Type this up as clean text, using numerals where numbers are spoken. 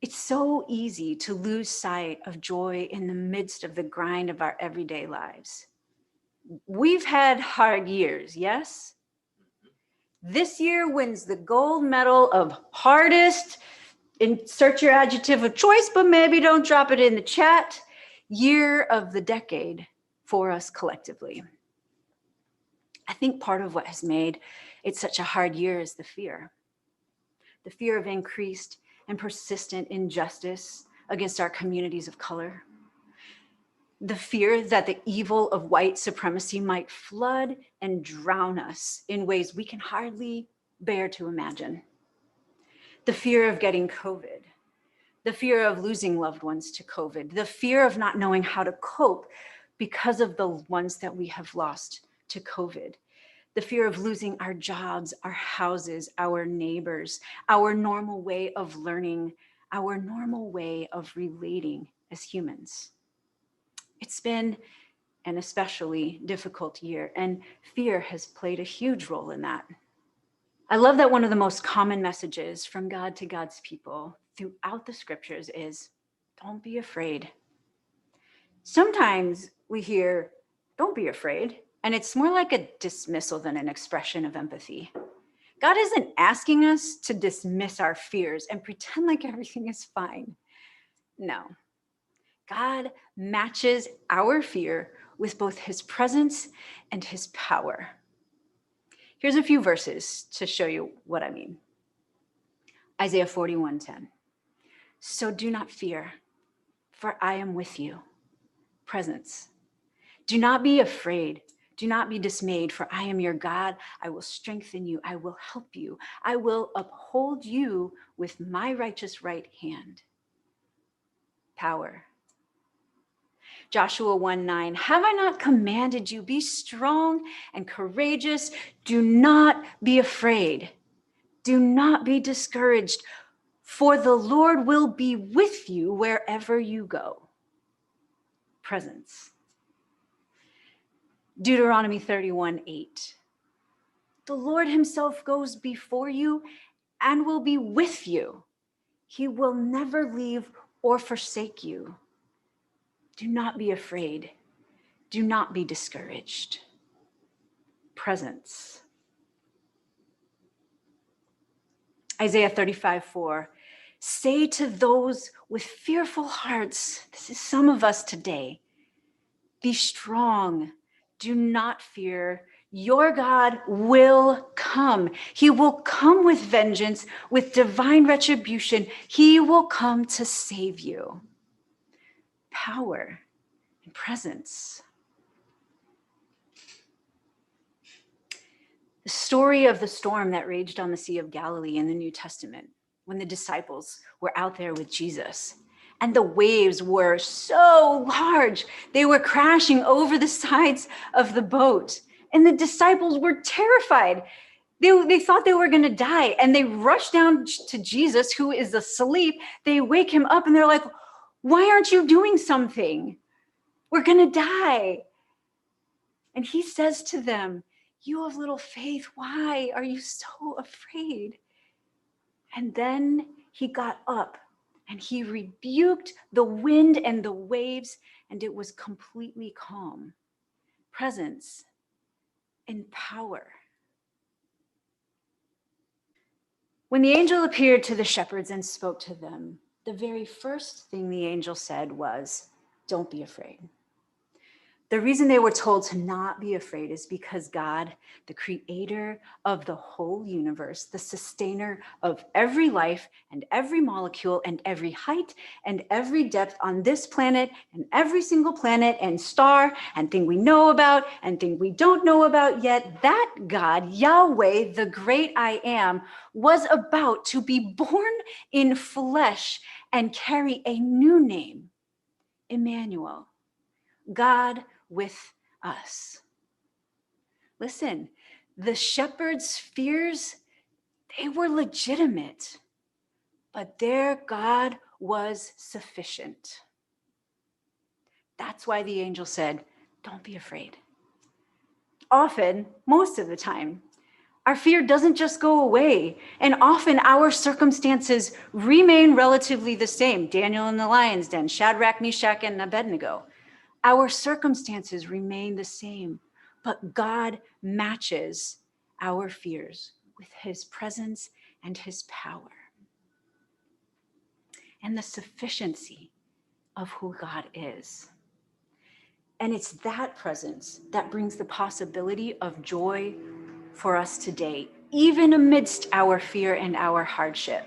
It's so easy to lose sight of joy in the midst of the grind of our everyday lives. We've had hard years, yes? This year wins the gold medal of hardest, insert your adjective of choice, but maybe don't drop it in the chat, year of the decade for us collectively. I think part of what has made it such a hard year is the fear of increased and persistent injustice against our communities of color. The fear that the evil of white supremacy might flood and drown us in ways we can hardly bear to imagine. The fear of getting COVID, the fear of losing loved ones to COVID, the fear of not knowing how to cope because of the ones that we have lost to COVID, the fear of losing our jobs, our houses, our neighbors, our normal way of learning, our normal way of relating as humans. It's been an especially difficult year, and fear has played a huge role in that. I love that one of the most common messages from God to God's people throughout the scriptures is, don't be afraid. Sometimes we hear, don't be afraid, and it's more like a dismissal than an expression of empathy. God isn't asking us to dismiss our fears and pretend like everything is fine. No. God matches our fear with both his presence and his power. Here's a few verses to show you what I mean. Isaiah 41:10. So do not fear, for I am with you. Presence. Do not be afraid. Do not be dismayed, for I am your God. I will strengthen you. I will help you. I will uphold you with my righteous right hand. Power. Joshua 1:9. Have I not commanded you? Be strong and courageous. Do not be afraid. Do not be discouraged, for the Lord will be with you wherever you go. Presence. Deuteronomy 31:8. The Lord himself goes before you and will be with you. He will never leave or forsake you. Do not be afraid. Do not be discouraged. Presence. Isaiah 35:4. Say to those with fearful hearts, this is some of us today, be strong, do not fear. Your God will come. He will come with vengeance, with divine retribution. He will come to save you. Power and presence. The story of the storm that raged on the Sea of Galilee in the New Testament, when the disciples were out there with Jesus, and the waves were so large, they were crashing over the sides of the boat, and the disciples were terrified. They thought they were going to die, and they rushed down to Jesus, who is asleep. They wake him up, and they're like, why aren't you doing something? We're going to die. And he says to them, you have little faith. Why are you so afraid? And then he got up and he rebuked the wind and the waves, and it was completely calm. Presence and power. When the angel appeared to the shepherds and spoke to them, the very first thing the angel said was, don't be afraid. The reason they were told to not be afraid is because God, the creator of the whole universe, the sustainer of every life and every molecule and every height and every depth on this planet and every single planet and star and thing we know about and thing we don't know about yet, that God, Yahweh, the great I am, was about to be born in flesh and carry a new name, Emmanuel, God with us. Listen, the shepherds' fears, they were legitimate, but their God was sufficient. That's why the angel said, don't be afraid. Often, most of the time, Our fear doesn't just go away, and often our circumstances remain relatively the same. Daniel in the lion's den, Shadrach, Meshach, and Abednego. Our circumstances remain the same, but God matches our fears with his presence and his power and the sufficiency of who God is. And it's that presence that brings the possibility of joy for us today, even amidst our fear and our hardship.